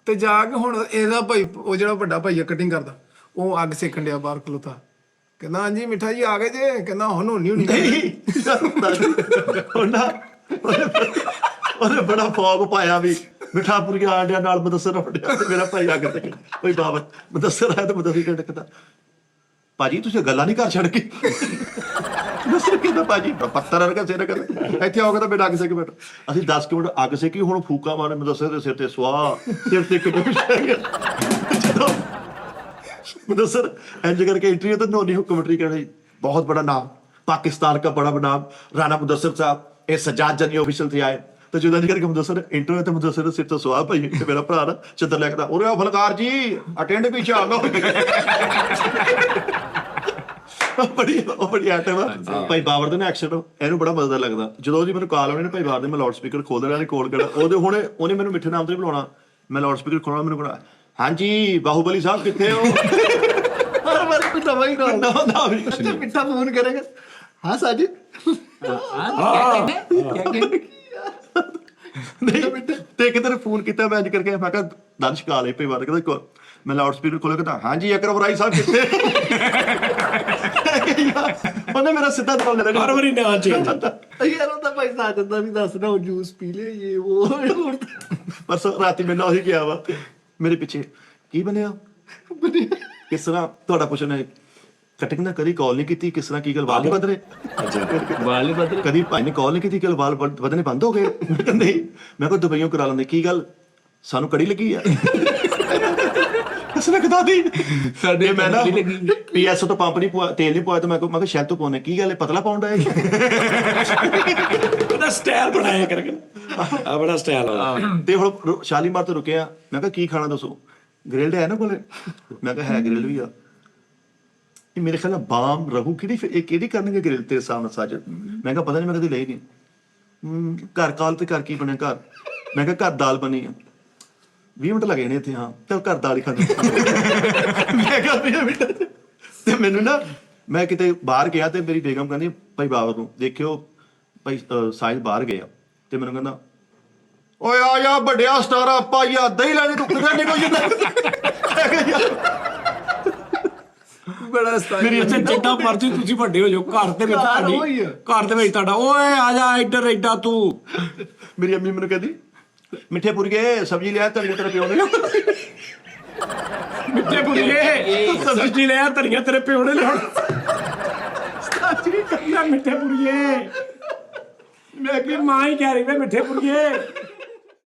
ਤੇ ਜਾ ਕੇ ਹੁਣ ਇਹਦਾ ਭਾਈ ਉਹ ਜਿਹੜਾ ਵੱਡਾ ਭਾਈ ਆ ਕਟਿੰਗ ਕਰਦਾ ਉਹ ਅੱਗ ਸੇਕਣ ਡਿਆ ਬਾਹਰ ਖਲੋਤਾ ਕਹਿੰਦਾ ਹਾਂਜੀ ਮਿੱਠਾ ਜੀ ਆ ਗਏ ਜੇ ਕਹਿੰਦਾ ਹੁਣ ਹੋਣੀ ਉਹਨੇ ਬੜਾ ਫੌਗ ਪਾਇਆ ਵੀ ਮਿੱਠਾਪੁਰੀਆ ਆਂਡਿਆਂ ਨਾਲ ਮੁਦੱਸਰ ਉੱਡਿਆ ਤੇ ਮੇਰਾ ਭਾਈ ਅੱਗ ਤੇ ਕੋਈ ਬਾਬਾ ਮੁਦੱਸਰ ਆਇਆ ਤੇ ਮੁਦੱਸਰ ਟਿਕਦਾ ਭਾਜੀ ਤੁਸੀਂ ਗੱਲਾਂ ਨਹੀਂ ਘਰ ਛੱਡ ਕੇ ਮੁਦੱਸਰ ਕਹਿੰਦਾ ਭਾਜੀ ਪੱਤਰ ਵਰਗਾ ਸਿਰ ਕਹਿੰਦਾ ਇੱਥੇ ਆਓਗੇ ਤਾਂ ਮੇਰਾ ਅੱਗ ਸੇਕ ਬੈਠੋ ਅਸੀਂ 10 ਮਿੰਟ ਅੱਗ ਸੇਕੀ ਹੁਣ ਫੂਕਾ ਮਾਰੇ ਮੁਦੱਸਰ ਦੇ ਸਿਰ ਤੇ ਸਵਾਹ ਸਿਰ ਤੇ ਕਿਵੇਂ ਜਦੋਂ मुदस्सर इंज करके एंट्री तो नोनी कमेंट्री कर रही बहुत बड़ा नाम पाकिस्तान का बड़ा नाम राणा मुदस्सर साहब ये सजाद जनी ऑफिशियल थे आए तो जो करके मुदस्सर इंटरव्यू तो मुदस्सर सिर तो सवाल भाई मेरा भरा ना चदर लैकदा और फलकार जी अटेंड पीछे आ लो बड़ी आइटम है भाई बाबर ਦਾ ਐਕਸ਼ਨ ਇਹਨੂੰ ਬੜਾ ਮਜ਼ਾ ਲੱਗਦਾ ਜਦੋਂ ਜੀ ਮੈਨੂੰ ਕਾਲ ਆਉਣੀ ਨਾ ਭਾਈ ਬਾਬਰ ਦੇ ਮੈਂ ਲਾਊਡ ਸਪੀਕਰ ਖੋਲ ਦੇਣਾ ਕੋਲ ਕਿਹੜਾ ਉਹਦੇ ਹੁਣੇ ਉਹਨੇ ਮੈਨੂੰ ਮਿੱਠੇ ਨਾਮ ਤੇ ਬੁਲਾਉਣਾ ਮੈਂ ਲਾਊਡ ਸਪੀਕਰ ਖੋਲਣਾ ਮੈਨੂੰ ਕਹਣਾ ਹਾਂਜੀ ਬਾਹੂਬਲੀ ਸਾਹਿਬ ਕਿੱਥੇ ਹੋ ਹਰ ਵਾਰ ਕੋਈ ਨਵਾਂ ਹੀ ਨਾ ਵੀ ਅੱਛਾ ਮਿੱਠਾ ਫੋਨ ਕਰੇਗਾ ਹਾਂ ਸਾਜਿਦ ਤੇ ਕਿਤੇ ਫੋਨ ਕੀਤਾ ਮੈਂ ਅੱਜ ਕਰਕੇ ਮੈਂ ਕਿਹਾ ਦਰਸ਼ ਕਾਲ ਹੈ ਪਈ ਵਾਰ ਕਹਿੰਦਾ ਮੈਂ ਲਾਊਡ ਸਪੀਕਰ ਖੋਲ ਕੇ ਤਾਂ ਹਾਂਜੀ ਅਕਰਮ ਰਾਈ ਸਾਹਿਬ ਕਿੱਥੇ ਉਹਨੇ ਮੇਰਾ ਸਿੱਧਾ ਦਬਾਅ ਲੈ ਲਿਆ ਹਰ ਵਾਰੀ ਨਾ ਚੇਂਜ ਯਾਰ ਉਹ ਤਾਂ ਭਾਈ ਸਾਜਿਦ ਦਾ ਵੀ ਦੱਸਣਾ ਉਹ ਜੂਸ ਪੀ ਲਿਆ ਇਹ ਉਹ ਪਰਸੋਂ ਰਾਤੀ ਮੈਨੂੰ ਉਹੀ ਕਿਹਾ ਵਾ ਮੇਰੇ ਪਿੱਛੇ ਕੀ ਬਣਿਆ ਕਿਸ ਤਰ੍ਹਾਂ ਤੁਹਾਡਾ ਪੁੱਛਣਾ ਕਟਿੰਗ ਨਾ ਕਦੀ ਕਾਲ ਨਹੀਂ ਕੀਤੀ ਕਿਸ ਤਰ੍ਹਾਂ ਕੀ ਗੱਲ ਵਾਲ ਨਹੀਂ ਬਦਲੇ ਵਾਲ ਨਹੀਂ ਬਦਲੇ ਕਦੀ ਭਾਈ ਨੇ ਕਾਲ ਨਹੀਂ ਕੀਤੀ ਕਿ ਵਾਲ ਬਦਲਣੇ ਬੰਦ ਹੋ ਗਏ ਨਹੀਂ ਮੈਂ ਕਿਹਾ ਦੁਬਈਓਂ ਕਰਾ ਲੈਂਦੇ ਕੀ ਗੱਲ ਸਾਨੂੰ ਕੜੀ ਲੱਗੀ ਆ ਕਿਸਨੇ ਕਹਤਾ ਦੀ ਸਾਡੇ ਮੈਂ ਨਾ ਪੀਐਸਓ ਤੋਂ ਪੰਪ ਨਹੀਂ ਤੇਲ ਨਹੀਂ ਪਾਇਆ ਤਾਂ ਮੈਂ ਕਿਹਾ ਸ਼ੈਲ ਤੋਂ ਪਾਉਣੇ ਕੀ ਗੱਲ ਹੈ ਪਤਲਾ ਪਾਉਂਦਾ ਹੈ ਉਹਦਾ ਸਟਾਈਲ ਬਣਾਇਆ ਕਰਕੇ ਆ ਬੜਾ ਸਟਾਈਲ ਤੇ ਹੁਣ ਸ਼ਾਲੀਮਾਰ ਤੋਂ ਰੁਕਿਆ ਮੈਂ ਕਿਹਾ ਕੀ ਖਾਣਾ ਦੱਸੋ ਗ੍ਰਿਲਡ ਹੈ ਨਾ ਕੋਲੇ ਮੈਂ ਕਿਹਾ ਹੈ ਗ੍ਰਿਲਡ ਵੀ ਆ ਇਹ ਮੇਰੇ ਖਿਆਲ ਨਾਲ ਬਾਮ ਰਹੂ ਕਿਹੜੀ ਕਰਨਗੇ ਗ੍ਰਿਲ ਤੇਰੇ ਸਾਹਮਣੇ ਸਾਜਦ ਮੈਂ ਕਿਹਾ ਪਤਾ ਨਹੀਂ ਮੈਂ ਕਦੇ ਲਈ ਨਹੀਂ ਘਰ ਕਾਲ ਤੇ ਘਰ ਕੀ ਬਣਿਆ ਘਰ ਮੈਂ ਕਿਹਾ ਘਰ ਦਾਲ ਬਣੀ ਆ 20 ਮਿੰਟ ਲੱਗੇ ਨੇ ਇੱਥੇ ਹਾਂ ਚੱਲ ਘਰ ਦਾਲ ਹੀ ਖਾਂਦੇ ਮੈਂ ਕਿਹਾ 20 ਮਿੰਟ ਤੇ ਮੈਨੂੰ ਨਾ ਮੈਂ ਕਿਤੇ ਬਾਹਰ ਗਿਆ ਤੇ ਮੇਰੀ ਬੇਗਮ ਕਹਿੰਦੀ ਭਾਈ ਬਾਬਰ ਨੂੰ ਦੇਖਿਓ ਭਾਈ ਸਾਹਿਲ ਬਾਹਰ ਗਏ ਆ ਤੇ ਮੈਨੂੰ ਕਹਿੰਦਾ ਓਏ ਆ ਜਾ ਵੱਡਿਆ ਸਟਾਰਾ ਪਾਈਆ ਦਹੀਂ ਲੈਣੀ ਤੂੰ ਕਿੱਥੇ ਨਿਕਲ ਜਾਂਦਾ ਬੜਾ ਸਟਾਈਲ ਮੇਰੀ ਅੱਛਾ ਜਿੱਦਾਂ ਮਰਜ਼ੀ ਤੁਸੀਂ ਵੱਡੇ ਹੋ ਜਾਓ ਘਰ ਦੇ ਵਿੱਚ ਤੁਹਾਡਾ ਓਏ ਆ ਜਾ ਇੱਧਰ ਏਡਾ ਤੂੰ ਮੇਰੀ ਅੰਮੀ ਮੈਨੂੰ ਕਹਿੰਦੀ ਮਿੱਠੇ ਪੁਰੀਏ ਸਬਜ਼ੀ ਲਿਆ ਧਨੀਆ ਤੇਰੇ ਪਿਓ ਨੇ ਮਿੱਠੇ ਪੁਰੀਏ ਸਬਜ਼ੀ ਲਿਆ ਧਨੀਆ ਤੇਰੇ ਪਿਓ ਨੇ ਲਿਆਉਣਾ ਮਿੱਠੇ ਪੁਰੀਏ ਮੈਂ ਕਿ ਮਾਂ ਹੀ ਕਹਿ ਰਹੀ ਵੇ ਮਿੱਠੇ ਪੁਰੀਏ